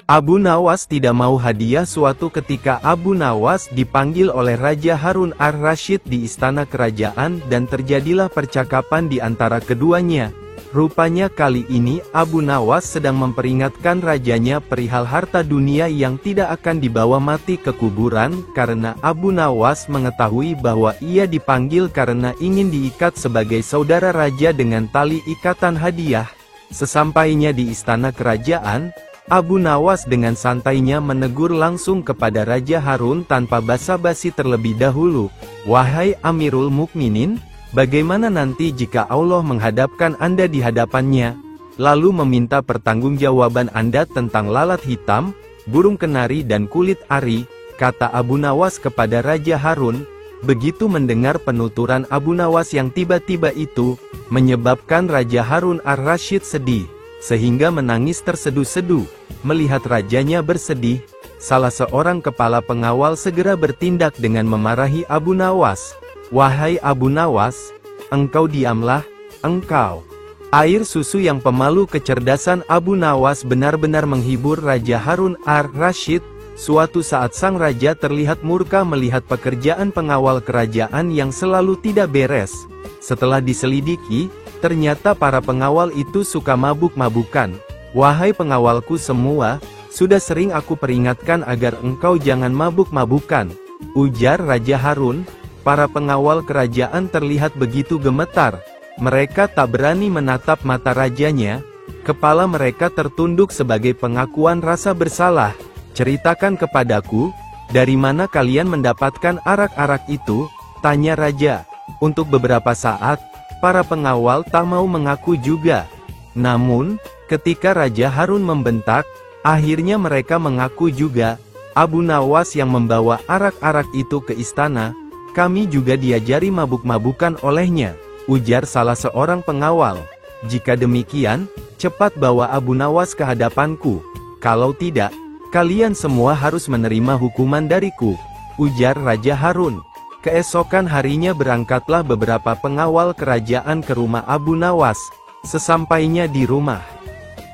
Abu Nawas tidak mau hadiah. Suatu ketika Abu Nawas dipanggil oleh Raja Harun ar-Rasyid di istana kerajaan dan terjadilah percakapan di antara keduanya. Rupanya kali ini Abu Nawas sedang memperingatkan rajanya perihal harta dunia yang tidak akan dibawa mati ke kuburan, karena Abu Nawas mengetahui bahwa ia dipanggil karena ingin diikat sebagai saudara raja dengan tali ikatan hadiah. Sesampainya di istana kerajaan, Abu Nawas dengan santainya menegur langsung kepada Raja Harun tanpa basa-basi terlebih dahulu. "Wahai Amirul Mukminin, bagaimana nanti jika Allah menghadapkan Anda di hadapannya, lalu meminta pertanggungjawaban Anda tentang lalat hitam, burung kenari dan kulit ari?" kata Abu Nawas kepada Raja Harun. Begitu mendengar penuturan Abu Nawas yang tiba-tiba itu, menyebabkan Raja Harun ar-Rasyid sedih, sehingga menangis terseduh-seduh. Melihat rajanya bersedih, salah seorang kepala pengawal segera bertindak dengan memarahi Abu Nawas. "Wahai Abu Nawas, engkau diamlah, engkau." Air susu yang pemalu kecerdasan Abu Nawas benar-benar menghibur Raja Harun ar-Rasyid. Suatu saat sang raja terlihat murka melihat pekerjaan pengawal kerajaan yang selalu tidak beres. Setelah diselidiki, ternyata para pengawal itu suka mabuk-mabukan. "Wahai pengawalku semua, sudah sering aku peringatkan agar engkau jangan mabuk-mabukan," ujar Raja Harun. Para pengawal kerajaan terlihat begitu gemetar. Mereka tak berani menatap mata rajanya. Kepala mereka tertunduk sebagai pengakuan rasa bersalah. "Ceritakan kepadaku, dari mana kalian mendapatkan arak-arak itu?" tanya raja. Untuk beberapa saat, para pengawal tak mau mengaku juga. Namun, ketika Raja Harun membentak, akhirnya mereka mengaku juga. "Abu Nawas yang membawa arak-arak itu ke istana. Kami juga diajari mabuk-mabukan olehnya," ujar salah seorang pengawal. "Jika demikian, cepat bawa Abu Nawas ke hadapanku. Kalau tidak, kalian semua harus menerima hukuman dariku," ujar Raja Harun. Keesokan harinya berangkatlah beberapa pengawal kerajaan ke rumah Abu Nawas. Sesampainya di rumah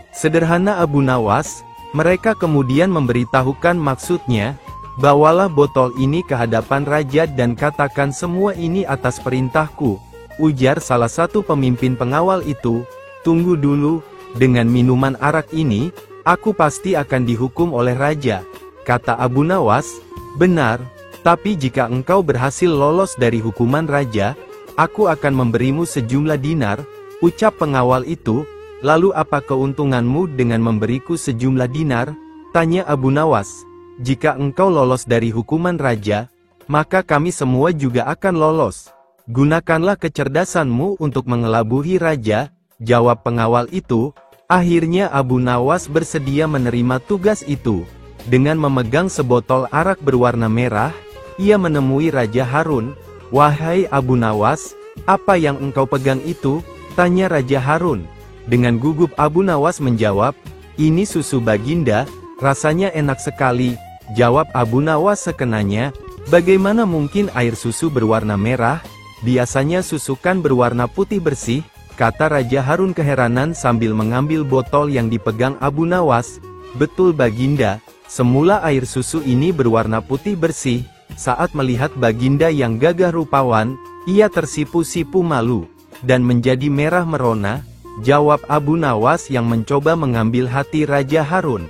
sederhana Abu Nawas, mereka kemudian memberitahukan maksudnya. "Bawalah botol ini ke hadapan raja dan katakan semua ini atas perintahku," ujar salah satu pemimpin pengawal itu. "Tunggu dulu, dengan minuman arak ini, aku pasti akan dihukum oleh raja," kata Abu Nawas. "Benar, tapi jika engkau berhasil lolos dari hukuman raja, aku akan memberimu sejumlah dinar," ucap pengawal itu. "Lalu apa keuntunganmu dengan memberiku sejumlah dinar?" tanya Abu Nawas. "Jika engkau lolos dari hukuman raja, maka kami semua juga akan lolos. Gunakanlah kecerdasanmu untuk mengelabuhi raja," jawab pengawal itu. Akhirnya Abu Nawas bersedia menerima tugas itu. Dengan memegang sebotol arak berwarna merah, ia menemui Raja Harun. "Wahai Abu Nawas, apa yang engkau pegang itu?" tanya Raja Harun. Dengan gugup Abu Nawas menjawab, "Ini susu Baginda, rasanya enak sekali," jawab Abu Nawas sekenanya. "Bagaimana mungkin air susu berwarna merah? Biasanya susu kan berwarna putih bersih," kata Raja Harun keheranan sambil mengambil botol yang dipegang Abu Nawas. "Betul Baginda, semula air susu ini berwarna putih bersih. Saat melihat Baginda yang gagah rupawan, ia tersipu-sipu malu, dan menjadi merah merona," jawab Abu Nawas yang mencoba mengambil hati Raja Harun.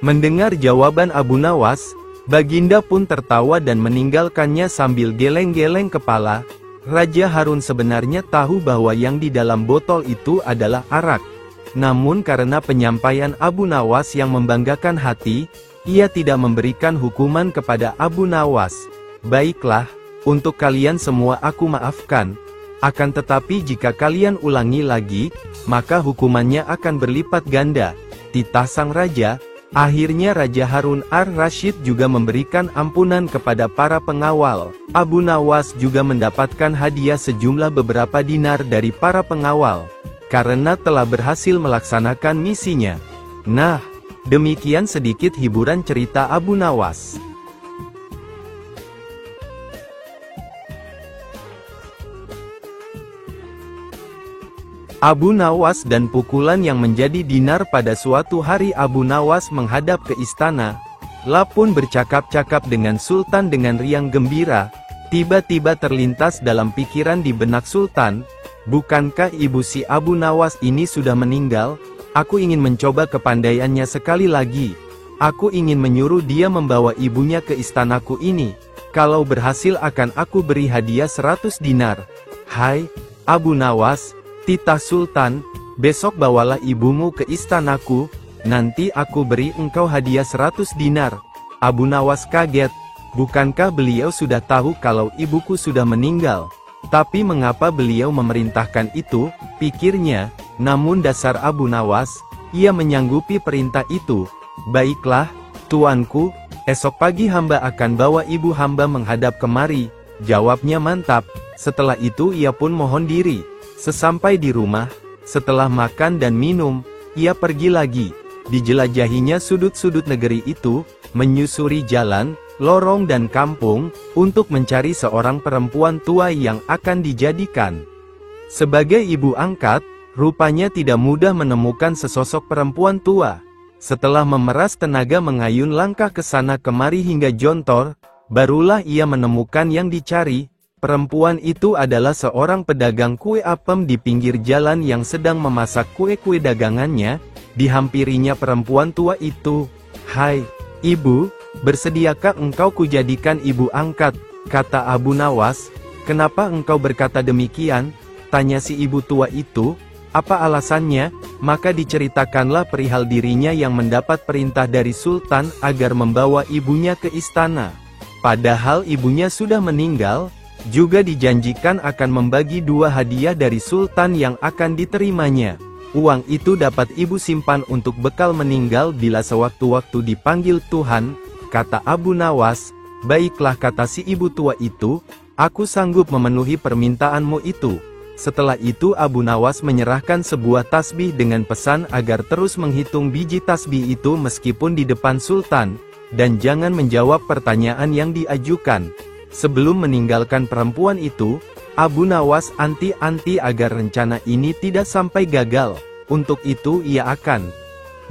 Mendengar jawaban Abu Nawas, Baginda pun tertawa dan meninggalkannya sambil geleng-geleng kepala. Raja Harun sebenarnya tahu bahwa yang di dalam botol itu adalah arak. Namun karena penyampaian Abu Nawas yang membanggakan hati, ia tidak memberikan hukuman kepada Abu Nawas. "Baiklah, untuk kalian semua aku maafkan. Akan tetapi jika kalian ulangi lagi, maka hukumannya akan berlipat ganda," titah sang raja. Akhirnya Raja Harun ar-Rasyid juga memberikan ampunan kepada para pengawal. Abu Nawas juga mendapatkan hadiah sejumlah beberapa dinar dari para pengawal, karena telah berhasil melaksanakan misinya. Nah, demikian sedikit hiburan cerita Abu Nawas. Abu Nawas dan pukulan yang menjadi dinar. Pada suatu hari Abu Nawas menghadap ke istana, pun bercakap-cakap dengan Sultan dengan riang gembira. Tiba-tiba terlintas dalam pikiran di benak Sultan, bukankah ibu si Abu Nawas ini sudah meninggal? Aku ingin mencoba kepandaiannya sekali lagi. Aku ingin menyuruh dia membawa ibunya ke istanaku ini. Kalau berhasil akan aku beri hadiah 100 dinar. Hai, Abu Nawas, titah Sultan, besok bawalah ibumu ke istanaku, nanti aku beri engkau hadiah 100 dinar. Abu Nawas kaget. Bukankah beliau sudah tahu kalau ibuku sudah meninggal? Tapi mengapa beliau memerintahkan itu, pikirnya. Namun dasar Abu Nawas, ia menyanggupi perintah itu. Baiklah, tuanku, esok pagi hamba akan bawa ibu hamba menghadap kemari, jawabnya mantap. Setelah itu ia pun mohon diri. Sesampai di rumah, setelah makan dan minum, ia pergi lagi. Dijelajahinya sudut-sudut negeri itu, menyusuri jalan, lorong dan kampung, untuk mencari seorang perempuan tua yang akan dijadikan sebagai ibu angkat. Rupanya tidak mudah menemukan sesosok perempuan tua. Setelah memeras tenaga mengayun langkah ke sana kemari hingga jontor, barulah ia menemukan yang dicari. Perempuan itu adalah seorang pedagang kue apem di pinggir jalan yang sedang memasak kue-kue dagangannya. Dihampirinya perempuan tua itu. Hai, ibu, bersediakah engkau kujadikan ibu angkat? Kata Abu Nawas. Kenapa engkau berkata demikian? Tanya si ibu tua itu. Apa alasannya? Maka diceritakanlah perihal dirinya yang mendapat perintah dari Sultan agar membawa ibunya ke istana. Padahal ibunya sudah meninggal. Juga dijanjikan akan membagi 2 hadiah dari Sultan yang akan diterimanya. Uang itu dapat ibu simpan untuk bekal meninggal bila sewaktu-waktu dipanggil Tuhan. Kata Abu Nawas. Baiklah, kata si ibu tua itu, aku sanggup memenuhi permintaanmu itu. Setelah itu Abu Nawas menyerahkan sebuah tasbih dengan pesan agar terus menghitung biji tasbih itu meskipun di depan Sultan, dan jangan menjawab pertanyaan yang diajukan. Sebelum meninggalkan perempuan itu, Abu Nawas anti-anti agar rencana ini tidak sampai gagal. Untuk itu ia akan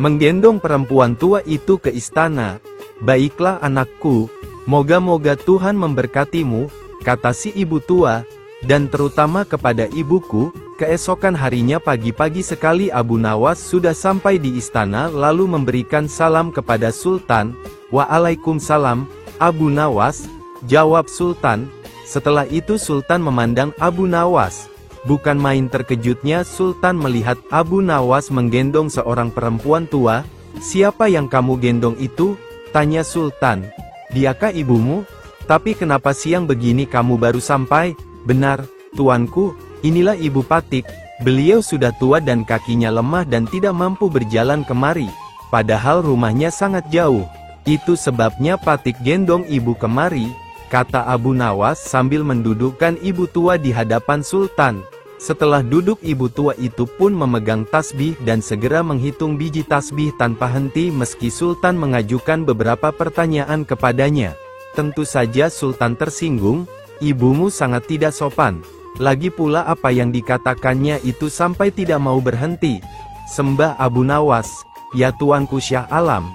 menggendong perempuan tua itu ke istana. Baiklah anakku, moga-moga Tuhan memberkatimu, kata si ibu tua, dan terutama kepada ibuku. Keesokan harinya pagi-pagi sekali Abu Nawas sudah sampai di istana lalu memberikan salam kepada Sultan. Waalaikumsalam, Abu Nawas, jawab Sultan. Setelah itu Sultan memandang Abu Nawas. Bukan main terkejutnya Sultan melihat Abu Nawas menggendong seorang perempuan tua. Siapa yang kamu gendong itu? Tanya Sultan. Diakah ibumu? Tapi kenapa siang begini kamu baru sampai? Benar, tuanku, inilah ibu Patik. Beliau sudah tua dan kakinya lemah dan tidak mampu berjalan kemari. Padahal rumahnya sangat jauh. Itu sebabnya Patik gendong ibu kemari, kata Abu Nawas sambil mendudukkan ibu tua di hadapan Sultan. Setelah duduk ibu tua itu pun memegang tasbih dan segera menghitung biji tasbih tanpa henti meski Sultan mengajukan beberapa pertanyaan kepadanya. Tentu saja Sultan tersinggung, ibumu sangat tidak sopan. Lagi pula apa yang dikatakannya itu sampai tidak mau berhenti. Sembah Abu Nawas, ya tuanku Syah Alam.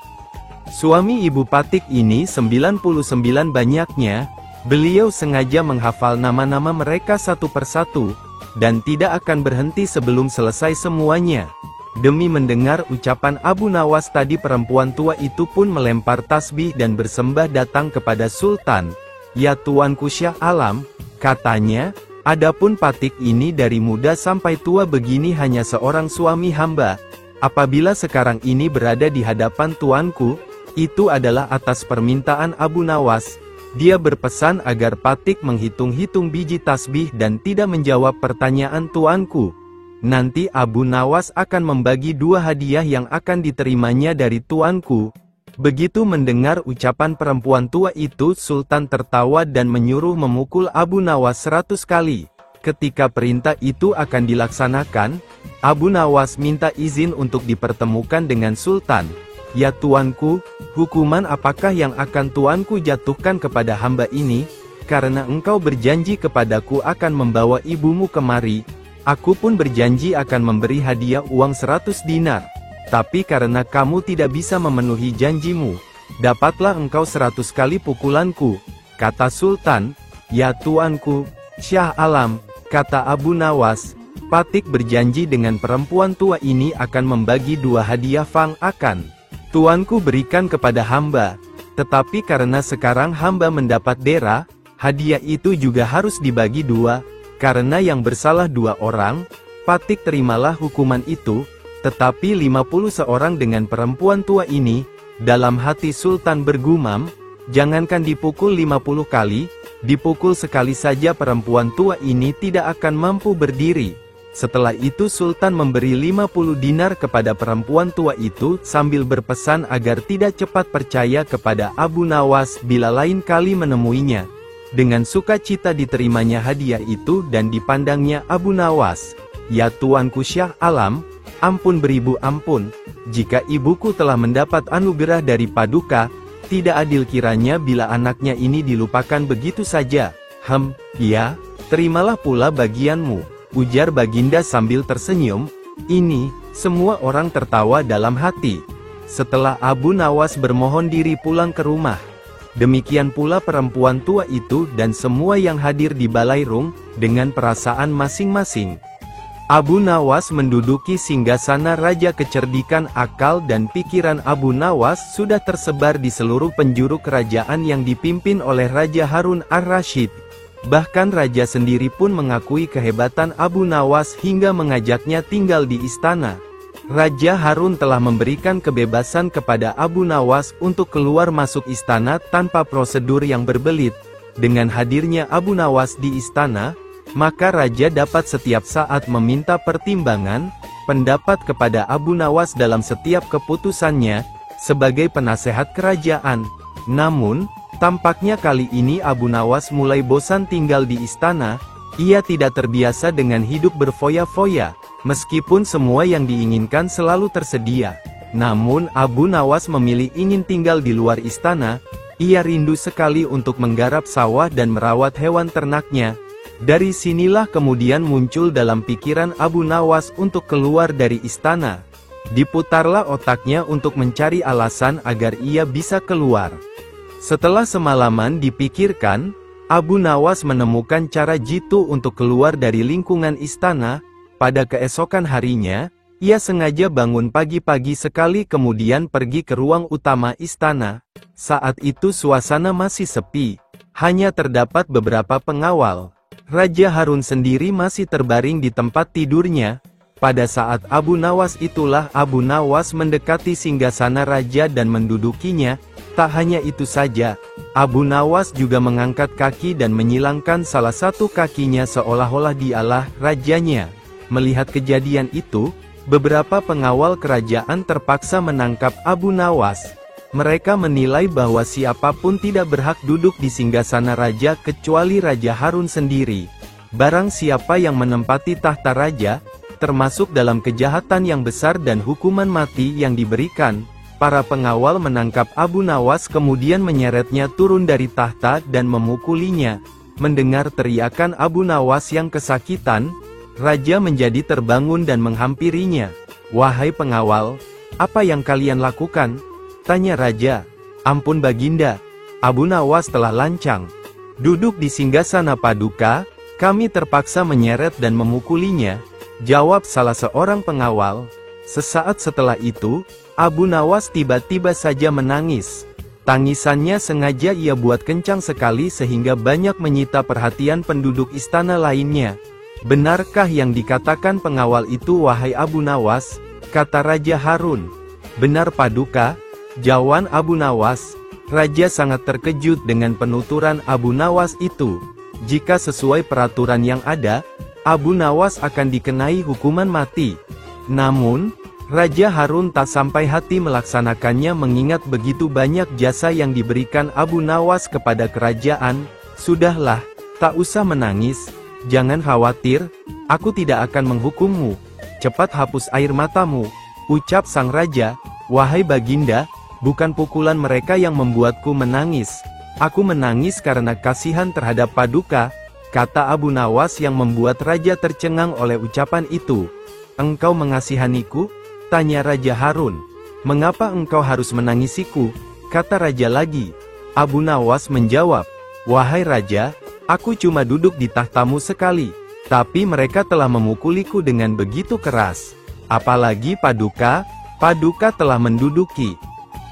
Suami ibu Patik ini 99 banyaknya. Beliau sengaja menghafal nama-nama mereka satu persatu, dan tidak akan berhenti sebelum selesai semuanya. Demi mendengar ucapan Abu Nawas tadi perempuan tua itu pun melempar tasbih dan bersembah datang kepada Sultan. Ya tuanku Syah Alam, katanya, adapun Patik ini dari muda sampai tua begini hanya seorang suami hamba. Apabila sekarang ini berada di hadapan tuanku, itu adalah atas permintaan Abu Nawas. Dia berpesan agar Patik menghitung-hitung biji tasbih dan tidak menjawab pertanyaan tuanku. Nanti Abu Nawas akan membagi 2 hadiah yang akan diterimanya dari tuanku. Begitu mendengar ucapan perempuan tua itu Sultan tertawa dan menyuruh memukul Abu Nawas 100 kali. Ketika perintah itu akan dilaksanakan, Abu Nawas minta izin untuk dipertemukan dengan Sultan. Ya tuanku, hukuman apakah yang akan tuanku jatuhkan kepada hamba ini? Karena engkau berjanji kepadaku akan membawa ibumu kemari. Aku pun berjanji akan memberi hadiah uang 100 dinar. Tapi karena kamu tidak bisa memenuhi janjimu, dapatlah engkau 100 kali pukulanku, kata Sultan. Ya tuanku, Syah Alam, kata Abu Nawas, Patik berjanji dengan perempuan tua ini akan membagi 2 hadiah Fang akan tuanku berikan kepada hamba. Tetapi karena sekarang hamba mendapat dera, hadiah itu juga harus dibagi 2. Karena yang bersalah 2 orang, Patik terimalah hukuman itu, tetapi 50 seorang dengan perempuan tua ini. Dalam hati Sultan bergumam, jangankan dipukul 50 kali, dipukul sekali saja perempuan tua ini tidak akan mampu berdiri. Setelah itu Sultan memberi 50 dinar kepada perempuan tua itu sambil berpesan agar tidak cepat percaya kepada Abu Nawas bila lain kali menemuinya. Dengan sukacita diterimanya hadiah itu dan dipandangnya Abu Nawas. Ya tuanku Syah Alam, ampun beribu ampun, jika ibuku telah mendapat anugerah dari Paduka, tidak adil kiranya bila anaknya ini dilupakan begitu saja. Ya, terimalah pula bagianmu, ujar Baginda sambil tersenyum. Ini, semua orang tertawa dalam hati. Setelah Abu Nawas bermohon diri pulang ke rumah, demikian pula perempuan tua itu dan semua yang hadir di Balairung, dengan perasaan masing-masing. Abu Nawas menduduki singgasana raja. Kecerdikan akal dan pikiran Abu Nawas sudah tersebar di seluruh penjuru kerajaan yang dipimpin oleh Raja Harun ar-Rasyid. Bahkan raja sendiri pun mengakui kehebatan Abu Nawas hingga mengajaknya tinggal di istana. Raja Harun telah memberikan kebebasan kepada Abu Nawas untuk keluar masuk istana tanpa prosedur yang berbelit. Dengan hadirnya Abu Nawas di istana, maka raja dapat setiap saat meminta pertimbangan, pendapat kepada Abu Nawas dalam setiap keputusannya, sebagai penasehat kerajaan. Namun, tampaknya kali ini Abu Nawas mulai bosan tinggal di istana. Ia tidak terbiasa dengan hidup berfoya-foya. Meskipun semua yang diinginkan selalu tersedia, namun Abu Nawas memilih ingin tinggal di luar istana. Ia rindu sekali untuk menggarap sawah dan merawat hewan ternaknya. Dari sinilah kemudian muncul dalam pikiran Abu Nawas untuk keluar dari istana. Diputarlah otaknya untuk mencari alasan agar ia bisa keluar. Setelah semalaman dipikirkan, Abu Nawas menemukan cara jitu untuk keluar dari lingkungan istana. Pada keesokan harinya, ia sengaja bangun pagi-pagi sekali kemudian pergi ke ruang utama istana. Saat itu suasana masih sepi, hanya terdapat beberapa pengawal. Raja Harun sendiri masih terbaring di tempat tidurnya. Pada saat Abu Nawas itulah Abu Nawas mendekati singgasana raja dan mendudukinya. Tak hanya itu saja, Abu Nawas juga mengangkat kaki dan menyilangkan salah satu kakinya seolah-olah dialah rajanya. Melihat kejadian itu, beberapa pengawal kerajaan terpaksa menangkap Abu Nawas. Mereka menilai bahwa siapapun tidak berhak duduk di singgasana raja kecuali Raja Harun sendiri. Barang siapa yang menempati tahta raja, termasuk dalam kejahatan yang besar dan hukuman mati yang diberikan. Para pengawal menangkap Abu Nawas kemudian menyeretnya turun dari tahta dan memukulinya. Mendengar teriakan Abu Nawas yang kesakitan, raja menjadi terbangun dan menghampirinya. "Wahai pengawal, apa yang kalian lakukan?" tanya raja. "Ampun Baginda, Abu Nawas telah lancang duduk di singgasana Paduka, kami terpaksa menyeret dan memukulinya," jawab salah seorang pengawal. Sesaat setelah itu, Abu Nawas tiba-tiba saja menangis. Tangisannya sengaja ia buat kencang sekali sehingga banyak menyita perhatian penduduk istana lainnya. "Benarkah yang dikatakan pengawal itu wahai Abu Nawas?" kata Raja Harun. "Benar Paduka," jawab Abu Nawas. Raja sangat terkejut dengan penuturan Abu Nawas itu. Jika sesuai peraturan yang ada, Abu Nawas akan dikenai hukuman mati. Namun, Raja Harun tak sampai hati melaksanakannya mengingat begitu banyak jasa yang diberikan Abu Nawas kepada kerajaan. "Sudahlah, tak usah menangis. Jangan khawatir, aku tidak akan menghukummu. Cepat hapus air matamu," ucap sang raja. "Wahai Baginda, bukan pukulan mereka yang membuatku menangis. Aku menangis karena kasihan terhadap Paduka," kata Abu Nawas yang membuat raja tercengang oleh ucapan itu. Engkau mengasihaniku? Tanya Raja Harun. Mengapa engkau harus menangisiku? Kata raja lagi. Abu Nawas menjawab, wahai raja, aku cuma duduk di tahtamu sekali, tapi mereka telah memukuliku dengan begitu keras. Apalagi Paduka telah menduduki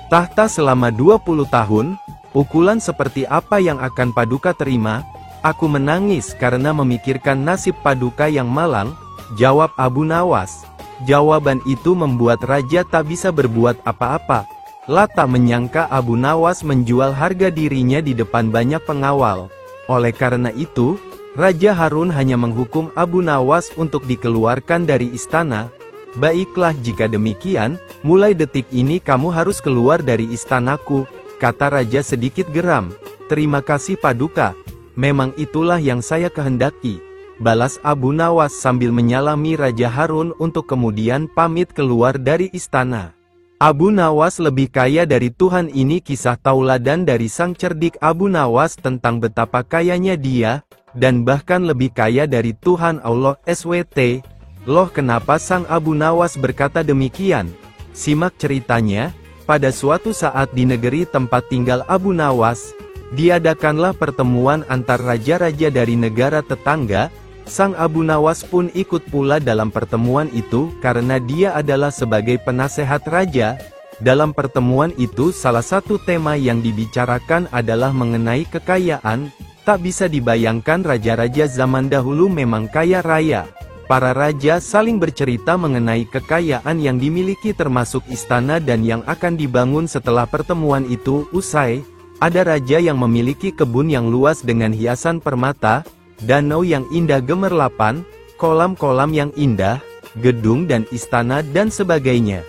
tahta selama 20 tahun, pukulan seperti apa yang akan Paduka terima? Aku menangis karena memikirkan nasib Paduka yang malang, jawab Abu Nawas. Jawaban itu membuat raja tak bisa berbuat apa-apa. Tak menyangka Abu Nawas menjual harga dirinya di depan banyak pengawal. Oleh karena itu, Raja Harun hanya menghukum Abu Nawas untuk dikeluarkan dari istana. Baiklah jika demikian, mulai detik ini kamu harus keluar dari istanaku, kata raja sedikit geram. Terima kasih Paduka. Memang itulah yang saya kehendaki, balas Abu Nawas sambil menyalami Raja Harun untuk kemudian pamit keluar dari istana. Abu Nawas lebih kaya dari Tuhan. Ini kisah tauladan dari sang cerdik Abu Nawas tentang betapa kayanya dia, dan bahkan lebih kaya dari Tuhan Allah SWT. Loh, kenapa sang Abu Nawas berkata demikian? Simak ceritanya. Pada suatu saat di negeri tempat tinggal Abu Nawas, diadakanlah pertemuan antar raja-raja dari negara tetangga. Sang Abu Nawas pun ikut pula dalam pertemuan itu karena dia adalah sebagai penasehat raja. Dalam pertemuan itu salah satu tema yang dibicarakan adalah mengenai kekayaan. Tak bisa dibayangkan raja-raja zaman dahulu memang kaya raya. Para raja saling bercerita mengenai kekayaan yang dimiliki termasuk istana dan yang akan dibangun setelah pertemuan itu usai. Ada raja yang memiliki kebun yang luas dengan hiasan permata, danau yang indah gemerlapan, kolam-kolam yang indah, gedung dan istana dan sebagainya.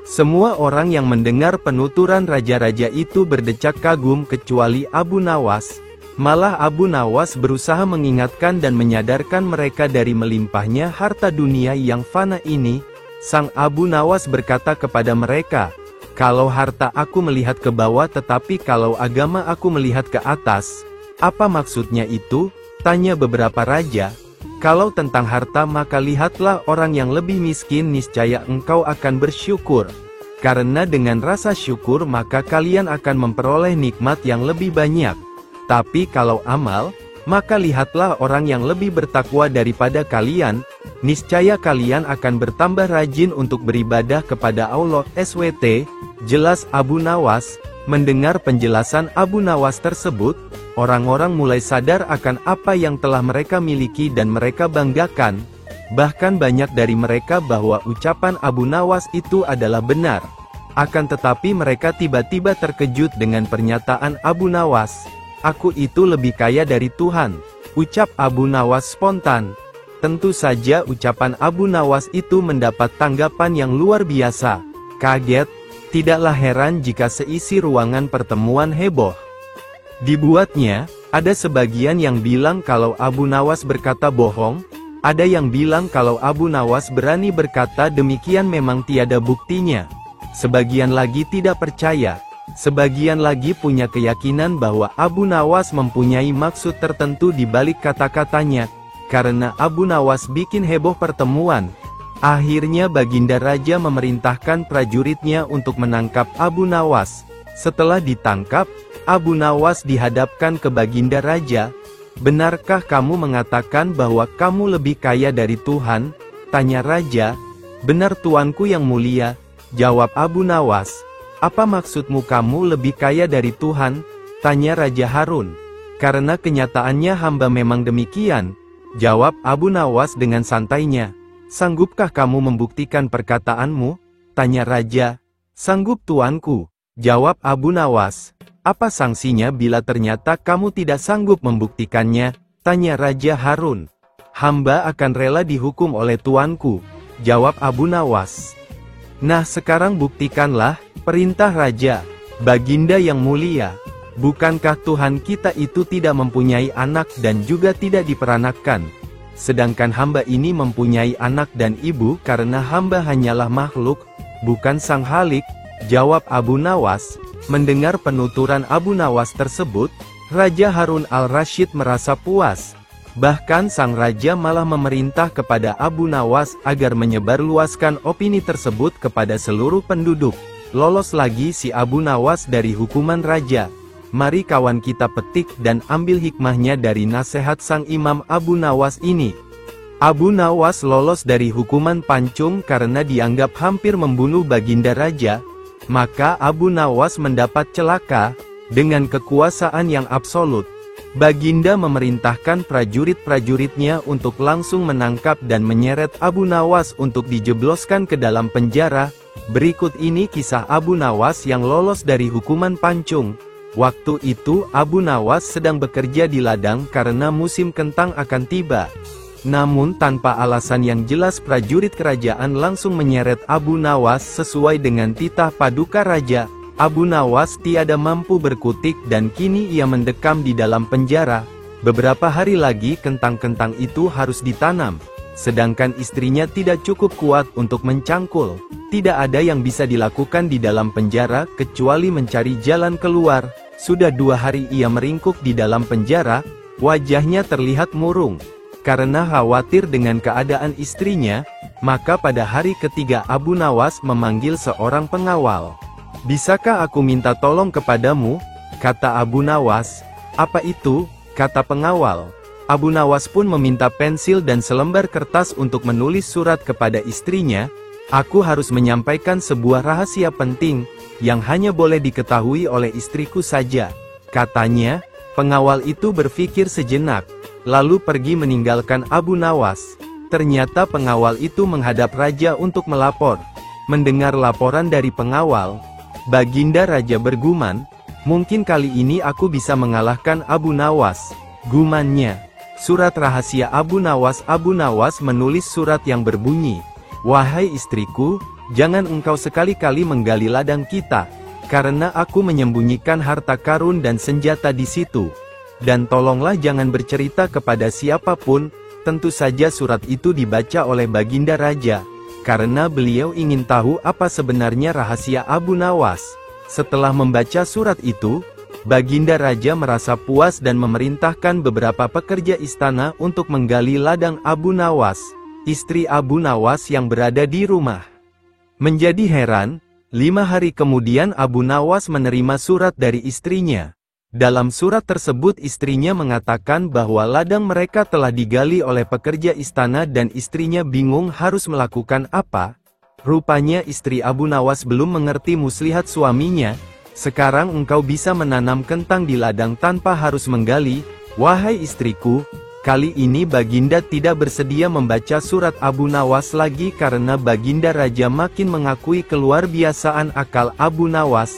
Semua orang yang mendengar penuturan raja-raja itu berdecak kagum kecuali Abu Nawas. Malah Abu Nawas berusaha mengingatkan dan menyadarkan mereka dari melimpahnya harta dunia yang fana ini. Sang Abu Nawas berkata kepada mereka, kalau harta aku melihat ke bawah tetapi kalau agama aku melihat ke atas. Apa maksudnya itu? Tanya beberapa raja. Kalau tentang harta maka lihatlah orang yang lebih miskin, niscaya engkau akan bersyukur. Karena dengan rasa syukur maka kalian akan memperoleh nikmat yang lebih banyak. Tapi kalau amal, maka lihatlah orang yang lebih bertakwa daripada kalian, niscaya kalian akan bertambah rajin untuk beribadah kepada Allah SWT. Jelas Abu Nawas. Mendengar penjelasan Abu Nawas tersebut, orang-orang mulai sadar akan apa yang telah mereka miliki dan mereka banggakan. Bahkan banyak dari mereka bahwa ucapan Abu Nawas itu adalah benar. Akan tetapi mereka tiba-tiba terkejut dengan pernyataan Abu Nawas. Aku itu lebih kaya dari Tuhan, ucap Abu Nawas spontan. Tentu saja ucapan Abu Nawas itu mendapat tanggapan yang luar biasa. Kaget. Tidaklah heran jika seisi ruangan pertemuan heboh. Dibuatnya, ada sebagian yang bilang kalau Abu Nawas berkata bohong, ada yang bilang kalau Abu Nawas berani berkata demikian memang tiada buktinya. Sebagian lagi tidak percaya, sebagian lagi punya keyakinan bahwa Abu Nawas mempunyai maksud tertentu di balik kata-katanya, karena Abu Nawas bikin heboh pertemuan. Akhirnya Baginda Raja memerintahkan prajuritnya untuk menangkap Abu Nawas. Setelah ditangkap, Abu Nawas dihadapkan ke Baginda Raja. Benarkah kamu mengatakan bahwa kamu lebih kaya dari Tuhan? Tanya Raja. Benar Tuanku yang mulia, jawab Abu Nawas. Apa maksudmu kamu lebih kaya dari Tuhan? Tanya Raja Harun. Karena kenyataannya hamba memang demikian, jawab Abu Nawas dengan santainya. Sanggupkah kamu membuktikan perkataanmu? Tanya Raja. Sanggup Tuanku, jawab Abu Nawas. Apa sanksinya bila ternyata kamu tidak sanggup membuktikannya? Tanya Raja Harun. Hamba akan rela dihukum oleh Tuanku, jawab Abu Nawas. Nah sekarang buktikanlah, perintah Raja. Baginda yang mulia, bukankah Tuhan kita itu tidak mempunyai anak dan juga tidak diperanakkan? Sedangkan hamba ini mempunyai anak dan ibu karena hamba hanyalah makhluk, bukan sang Khalik, jawab Abu Nawas. Mendengar penuturan Abu Nawas tersebut, Raja Harun al-Rasyid merasa puas. Bahkan sang raja malah memerintah kepada Abu Nawas agar menyebarluaskan opini tersebut kepada seluruh penduduk. Lolos lagi si Abu Nawas dari hukuman raja. Mari kawan kita petik dan ambil hikmahnya dari nasihat sang Imam Abu Nawas ini. Abu Nawas lolos dari hukuman pancung karena dianggap hampir membunuh baginda raja. Maka Abu Nawas mendapat celaka dengan kekuasaan yang absolut. Baginda memerintahkan prajurit-prajuritnya untuk langsung menangkap dan menyeret Abu Nawas untuk dijebloskan ke dalam penjara. Berikut ini kisah Abu Nawas yang lolos dari hukuman pancung. Waktu itu Abu Nawas sedang bekerja di ladang karena musim kentang akan tiba. Namun tanpa alasan yang jelas prajurit kerajaan langsung menyeret Abu Nawas sesuai dengan titah paduka raja. Abu Nawas tiada mampu berkutik dan kini ia mendekam di dalam penjara. Beberapa hari lagi kentang-kentang itu harus ditanam. Sedangkan istrinya tidak cukup kuat untuk mencangkul. Tidak ada yang bisa dilakukan di dalam penjara kecuali mencari jalan keluar. Sudah 2 hari ia meringkuk di dalam penjara, wajahnya terlihat murung. Karena khawatir dengan keadaan istrinya, maka pada hari ketiga Abu Nawas memanggil seorang pengawal. "Bisakah aku minta tolong kepadamu?" kata Abu Nawas. "Apa itu?" kata pengawal. Abu Nawas pun meminta pensil dan selembar kertas untuk menulis surat kepada istrinya. "Aku harus menyampaikan sebuah rahasia penting, yang hanya boleh diketahui oleh istriku saja," katanya. Pengawal itu berpikir sejenak, lalu pergi meninggalkan Abu Nawas. Ternyata pengawal itu menghadap raja untuk melapor. Mendengar laporan dari pengawal, Baginda Raja bergumam, "Mungkin kali ini aku bisa mengalahkan Abu Nawas." Gumannya, surat rahasia Abu Nawas. Abu Nawas menulis surat yang berbunyi, "Wahai istriku, jangan engkau sekali-kali menggali ladang kita, karena aku menyembunyikan harta karun dan senjata di situ. Dan tolonglah jangan bercerita kepada siapapun." Tentu saja surat itu dibaca oleh Baginda Raja, karena beliau ingin tahu apa sebenarnya rahasia Abu Nawas. Setelah membaca surat itu, Baginda Raja merasa puas dan memerintahkan beberapa pekerja istana untuk menggali ladang Abu Nawas. Istri Abu Nawas yang berada di rumah menjadi heran. 5 hari kemudian Abu Nawas menerima surat dari istrinya. Dalam surat tersebut istrinya mengatakan bahwa ladang mereka telah digali oleh pekerja istana dan istrinya bingung harus melakukan apa. Rupanya istri Abu Nawas belum mengerti muslihat suaminya. "Sekarang engkau bisa menanam kentang di ladang tanpa harus menggali." "Wahai istriku, kali ini Baginda tidak bersedia membaca surat Abu Nawas lagi karena Baginda Raja makin mengakui keluarbiasaan akal Abu Nawas."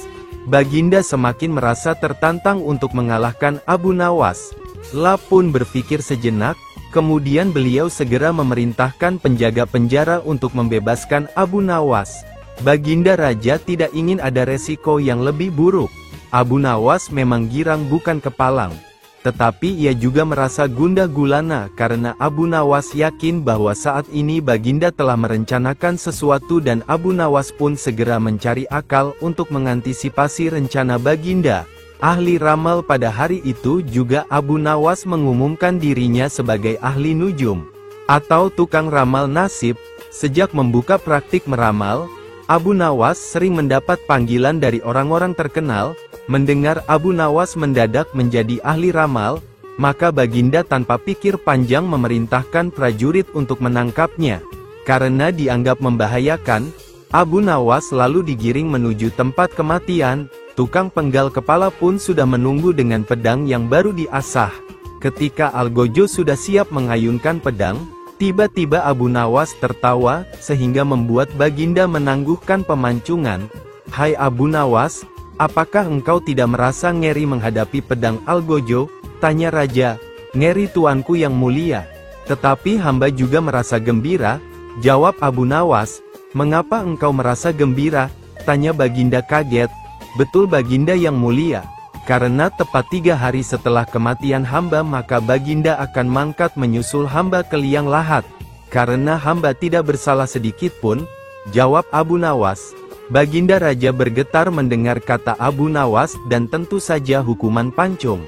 Baginda semakin merasa tertantang untuk mengalahkan Abu Nawas. La pun berpikir sejenak, kemudian beliau segera memerintahkan penjaga penjara untuk membebaskan Abu Nawas. Baginda Raja tidak ingin ada resiko yang lebih buruk. Abu Nawas memang girang bukan kepalang. Tetapi ia juga merasa gundah gulana karena Abu Nawas yakin bahwa saat ini Baginda telah merencanakan sesuatu dan Abu Nawas pun segera mencari akal untuk mengantisipasi rencana Baginda. Ahli ramal pada hari itu juga Abu Nawas mengumumkan dirinya sebagai ahli nujum, atau tukang ramal nasib. Sejak membuka praktik meramal, Abu Nawas sering mendapat panggilan dari orang-orang terkenal. Mendengar Abu Nawas mendadak menjadi ahli ramal, maka Baginda tanpa pikir panjang memerintahkan prajurit untuk menangkapnya. Karena dianggap membahayakan, Abu Nawas lalu digiring menuju tempat kematian. Tukang penggal kepala pun sudah menunggu dengan pedang yang baru diasah. Ketika Algojo sudah siap mengayunkan pedang, tiba-tiba Abu Nawas tertawa, sehingga membuat Baginda menangguhkan pemancungan. "Hai Abu Nawas, apakah engkau tidak merasa ngeri menghadapi pedang Algojo?" tanya raja. "Ngeri tuanku yang mulia. Tetapi hamba juga merasa gembira," jawab Abu Nawas. "Mengapa engkau merasa gembira?" tanya Baginda kaget. "Betul Baginda yang mulia. Karena tepat 3 hari setelah kematian hamba maka Baginda akan mangkat menyusul hamba ke liang lahat. Karena hamba tidak bersalah sedikit pun," jawab Abu Nawas. Baginda Raja bergetar mendengar kata Abu Nawas dan tentu saja hukuman pancung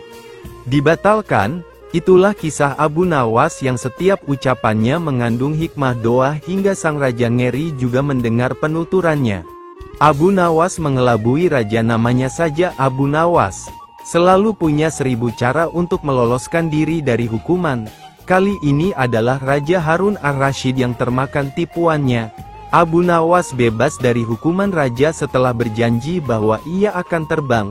dibatalkan. Itulah kisah Abu Nawas yang setiap ucapannya mengandung hikmah doa hingga sang raja ngeri juga mendengar penuturannya. Abu Nawas mengelabui raja namanya saja Abu Nawas. Selalu punya 1000 cara untuk meloloskan diri dari hukuman. Kali ini adalah Raja Harun ar-Rasyid yang termakan tipuannya. Abu Nawas bebas dari hukuman raja setelah berjanji bahwa ia akan terbang.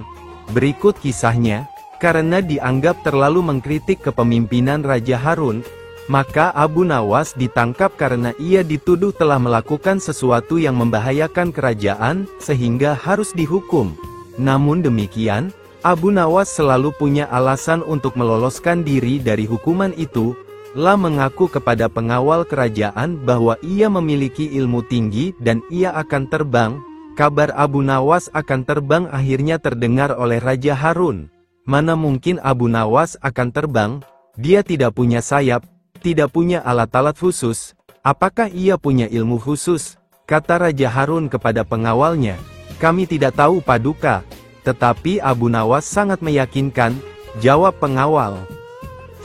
Berikut kisahnya. Karena dianggap terlalu mengkritik kepemimpinan Raja Harun, maka Abu Nawas ditangkap karena ia dituduh telah melakukan sesuatu yang membahayakan kerajaan, sehingga harus dihukum. Namun demikian, Abu Nawas selalu punya alasan untuk meloloskan diri dari hukuman itu. La mengaku kepada pengawal kerajaan bahwa ia memiliki ilmu tinggi dan ia akan terbang. Kabar Abu Nawas akan terbang akhirnya terdengar oleh Raja Harun. Mana mungkin Abu Nawas akan terbang? Dia tidak punya sayap, tidak punya alat-alat khusus. Apakah ia punya ilmu khusus? Kata Raja Harun kepada pengawalnya. Kami tidak tahu Paduka. Tetapi Abu Nawas sangat meyakinkan, jawab pengawal.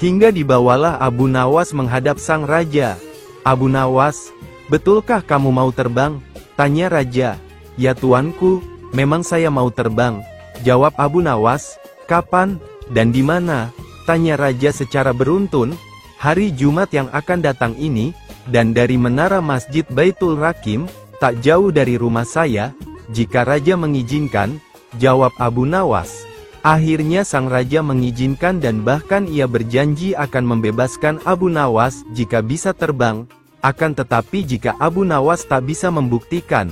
Hingga dibawalah Abu Nawas menghadap sang raja. Abu Nawas, betulkah kamu mau terbang? Tanya raja. Ya tuanku, memang saya mau terbang. Jawab Abu Nawas. Kapan, dan di mana? Tanya raja secara beruntun. Hari Jumat yang akan datang ini, dan dari menara Masjid Baitul Rakim, tak jauh dari rumah saya, jika raja mengizinkan, jawab Abu Nawas. Akhirnya sang raja mengizinkan dan bahkan ia berjanji akan membebaskan Abu Nawas jika bisa terbang. Akan tetapi jika Abu Nawas tak bisa membuktikan,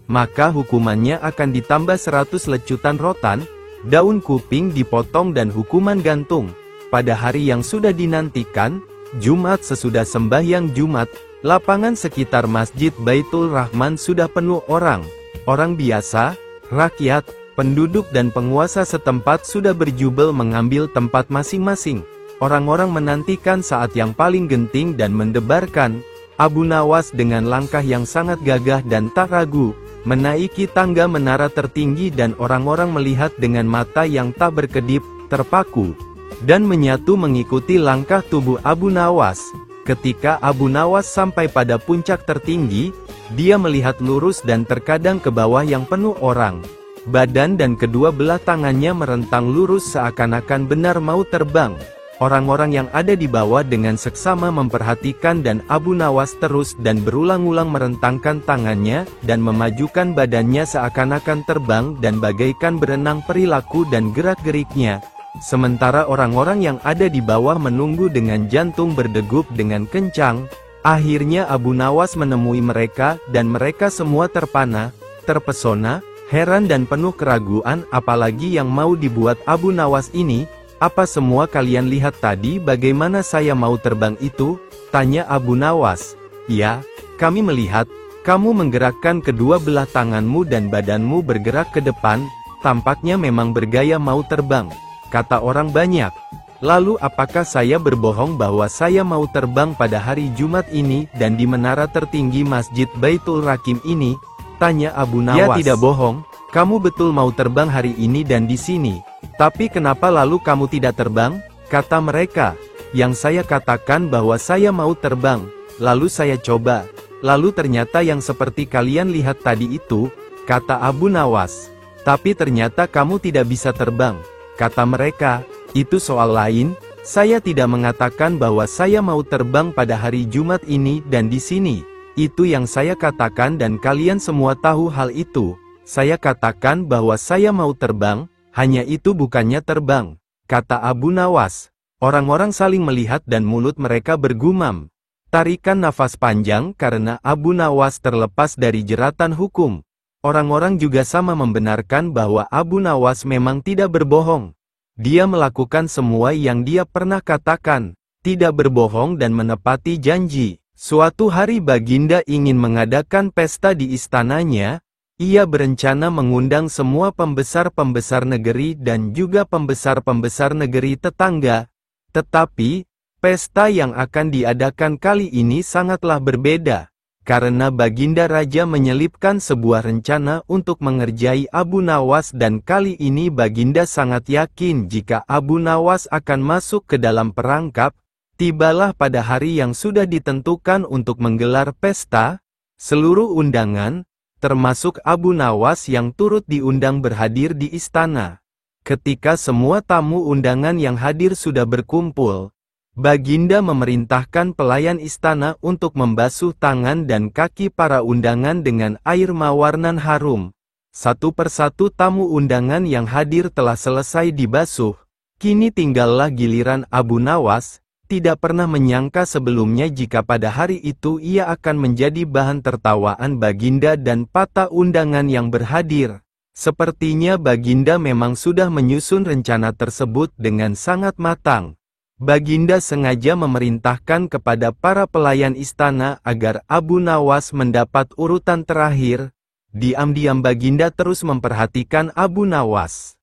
maka hukumannya akan ditambah 100 lecutan rotan, daun kuping dipotong dan hukuman gantung. Pada hari yang sudah dinantikan, Jumat sesudah sembahyang Jumat, lapangan sekitar Masjid Baitul Rahman sudah penuh orang. Orang biasa, rakyat, penduduk dan penguasa setempat sudah berjubel mengambil tempat masing-masing. Orang-orang menantikan saat yang paling genting dan mendebarkan. Abu Nawas dengan langkah yang sangat gagah dan tak ragu, menaiki tangga menara tertinggi dan orang-orang melihat dengan mata yang tak berkedip, terpaku, dan menyatu mengikuti langkah tubuh Abu Nawas. Ketika Abu Nawas sampai pada puncak tertinggi, dia melihat lurus dan terkadang ke bawah yang penuh orang. Badan dan kedua belah tangannya merentang lurus seakan-akan benar mau terbang. Orang-orang yang ada di bawah dengan seksama memperhatikan dan Abu Nawas terus dan berulang-ulang merentangkan tangannya, dan memajukan badannya seakan-akan terbang dan bagaikan berenang perilaku dan gerak-geriknya. Sementara orang-orang yang ada di bawah menunggu dengan jantung berdegup dengan kencang. Akhirnya Abu Nawas menemui mereka dan mereka semua terpana, terpesona, heran dan penuh keraguan apalagi yang mau dibuat Abu Nawas ini. Apa semua kalian lihat tadi bagaimana saya mau terbang itu? Tanya Abu Nawas. Ya, kami melihat, kamu menggerakkan kedua belah tanganmu dan badanmu bergerak ke depan, tampaknya memang bergaya mau terbang, kata orang banyak. Lalu apakah saya berbohong bahwa saya mau terbang pada hari Jumat ini dan di menara tertinggi Masjid Baitul Rakim ini? Tanya Abu Nawas. Ya tidak bohong, kamu betul mau terbang hari ini dan di sini. Tapi kenapa lalu kamu tidak terbang? Kata mereka. Yang saya katakan bahwa saya mau terbang. Lalu saya coba. Lalu ternyata yang seperti kalian lihat tadi itu, kata Abu Nawas. Tapi ternyata kamu tidak bisa terbang. Kata mereka. Itu soal lain. Saya tidak mengatakan bahwa saya mau terbang pada hari Jumat ini dan di sini. Itu yang saya katakan dan kalian semua tahu hal itu. Saya katakan bahwa saya mau terbang. Hanya itu bukannya terbang, kata Abu Nawas. Orang-orang saling melihat dan mulut mereka bergumam. Tarikan nafas panjang karena Abu Nawas terlepas dari jeratan hukum. Orang-orang juga sama membenarkan bahwa Abu Nawas memang tidak berbohong. Dia melakukan semua yang dia pernah katakan, tidak berbohong dan menepati janji. Suatu hari Baginda ingin mengadakan pesta di istananya. Ia berencana mengundang semua pembesar-pembesar negeri dan juga pembesar-pembesar negeri tetangga. Tetapi, pesta yang akan diadakan kali ini sangatlah berbeda. karena Baginda Raja menyelipkan sebuah rencana untuk mengerjai Abu Nawas dan kali ini Baginda sangat yakin jika Abu Nawas akan masuk ke dalam perangkap. Tibalah pada hari yang sudah ditentukan untuk menggelar pesta. Seluruh undangan, termasuk Abu Nawas yang turut diundang berhadir di istana. Ketika semua tamu undangan yang hadir sudah berkumpul, Baginda memerintahkan pelayan istana untuk membasuh tangan dan kaki para undangan dengan air mawarnan harum. Satu persatu tamu undangan yang hadir telah selesai dibasuh. Kini tinggallah giliran Abu Nawas. Tidak pernah menyangka sebelumnya jika pada hari itu ia akan menjadi bahan tertawaan Baginda dan para undangan yang berhadir. Sepertinya Baginda memang sudah menyusun rencana tersebut dengan sangat matang. Baginda sengaja memerintahkan kepada para pelayan istana agar Abu Nawas mendapat urutan terakhir. Diam-diam Baginda terus memperhatikan Abu Nawas.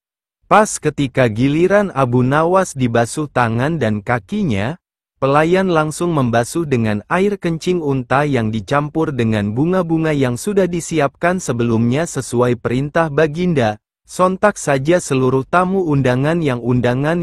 Pas ketika giliran Abu Nawas dibasuh tangan dan kakinya, pelayan langsung membasuh dengan air kencing unta yang dicampur dengan bunga-bunga yang sudah disiapkan sebelumnya sesuai perintah Baginda. Sontak saja seluruh tamu undangan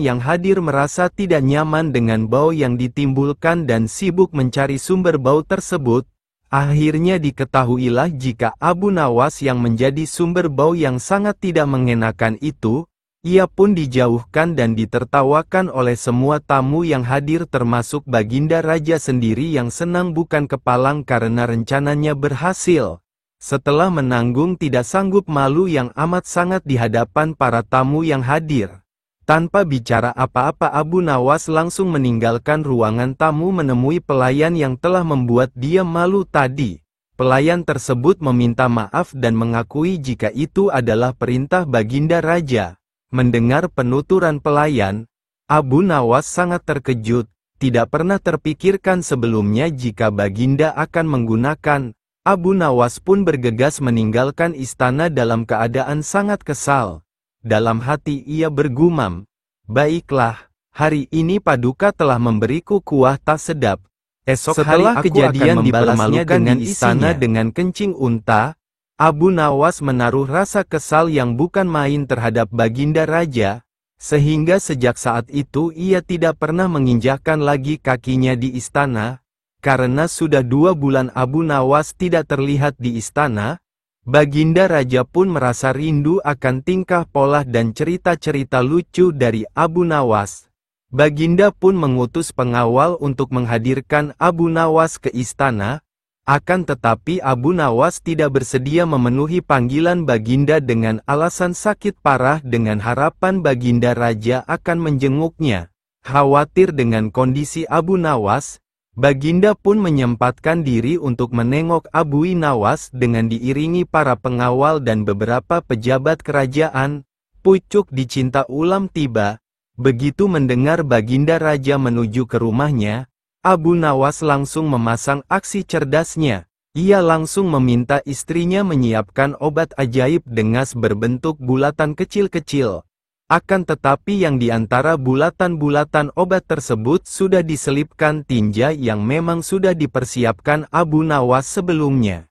yang hadir merasa tidak nyaman dengan bau yang ditimbulkan dan sibuk mencari sumber bau tersebut. Akhirnya diketahuilah jika Abu Nawas yang menjadi sumber bau yang sangat tidak mengenakan itu. Ia pun dijauhkan dan ditertawakan oleh semua tamu yang hadir termasuk Baginda Raja sendiri yang senang bukan kepalang karena rencananya berhasil. Setelah menanggung tidak sanggup malu yang amat sangat di hadapan para tamu yang hadir. Tanpa bicara apa-apa Abu Nawas langsung meninggalkan ruangan tamu menemui pelayan yang telah membuat dia malu tadi. Pelayan tersebut meminta maaf dan mengakui jika itu adalah perintah Baginda Raja. Mendengar penuturan pelayan, Abu Nawas sangat terkejut. Tidak pernah terpikirkan sebelumnya jika Baginda akan menggunakan. Abu Nawas pun bergegas meninggalkan istana dalam keadaan sangat kesal. Dalam hati ia bergumam, "Baiklah, hari ini Paduka telah memberiku kuah tak sedap. Esok setelah kejadian dipermalukan dengan istana dengan kencing unta." Abu Nawas menaruh rasa kesal yang bukan main terhadap Baginda Raja, sehingga sejak saat itu ia tidak pernah menginjakkan lagi kakinya di istana. Karena sudah 2 bulan Abu Nawas tidak terlihat di istana, Baginda Raja pun merasa rindu akan tingkah pola dan cerita-cerita lucu dari Abu Nawas. Baginda pun mengutus pengawal untuk menghadirkan Abu Nawas ke istana. Akan tetapi Abu Nawas tidak bersedia memenuhi panggilan Baginda dengan alasan sakit parah dengan harapan Baginda Raja akan menjenguknya. Khawatir dengan kondisi Abu Nawas, Baginda pun menyempatkan diri untuk menengok Abu Nawas dengan diiringi para pengawal dan beberapa pejabat kerajaan. Pucuk dicinta ulam tiba. Begitu mendengar Baginda Raja menuju ke rumahnya, Abu Nawas langsung memasang aksi cerdasnya. Ia langsung meminta istrinya menyiapkan obat ajaib dengas berbentuk bulatan kecil-kecil. Akan tetapi yang di antara bulatan-bulatan obat tersebut sudah diselipkan tinja yang memang sudah dipersiapkan Abu Nawas sebelumnya.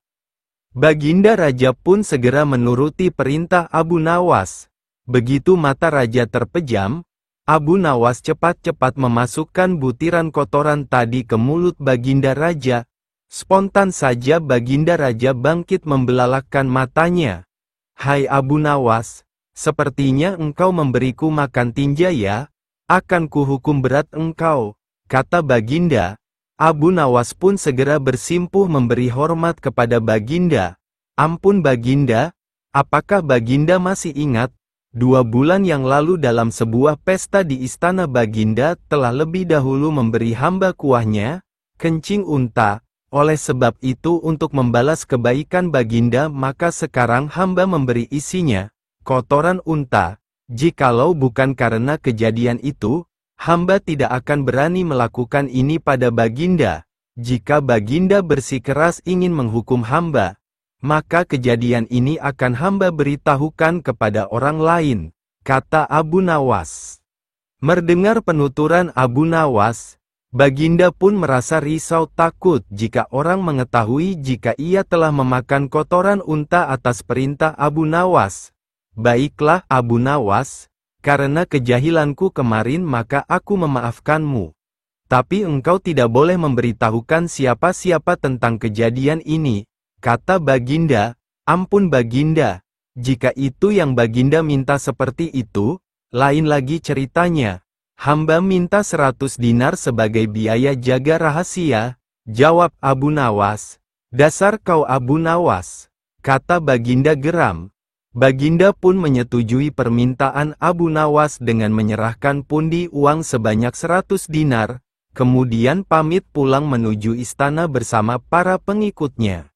Baginda Raja pun segera menuruti perintah Abu Nawas. Begitu mata Raja terpejam, Abu Nawas cepat-cepat memasukkan butiran kotoran tadi ke mulut Baginda Raja. Spontan saja Baginda Raja bangkit membelalakkan matanya. "Hai Abu Nawas, sepertinya engkau memberiku makan tinja ya? Akan kuhukum berat engkau," kata Baginda. Abu Nawas pun segera bersimpuh memberi hormat kepada Baginda. "Ampun Baginda, apakah Baginda masih ingat? 2 bulan yang lalu dalam sebuah pesta di istana Baginda telah lebih dahulu memberi hamba kuahnya, kencing unta. Oleh sebab itu untuk membalas kebaikan Baginda maka sekarang hamba memberi isinya, kotoran unta. Jikalau bukan karena kejadian itu, hamba tidak akan berani melakukan ini pada Baginda. Jika Baginda bersikeras ingin menghukum hamba, maka kejadian ini akan hamba beritahukan kepada orang lain," kata Abu Nawas. Mendengar penuturan Abu Nawas, Baginda pun merasa risau takut jika orang mengetahui jika ia telah memakan kotoran unta atas perintah Abu Nawas. Baiklah Abu Nawas, karena kejahilanku kemarin maka aku memaafkanmu. Tapi engkau tidak boleh memberitahukan siapa-siapa tentang kejadian ini, kata Baginda. Ampun Baginda, jika itu yang Baginda minta seperti itu, lain lagi ceritanya. Hamba minta 100 dinar sebagai biaya jaga rahasia, jawab Abu Nawas. Dasar kau Abu Nawas, kata Baginda geram. Baginda pun menyetujui permintaan Abu Nawas dengan menyerahkan pundi uang sebanyak 100 dinar, kemudian pamit pulang menuju istana bersama para pengikutnya.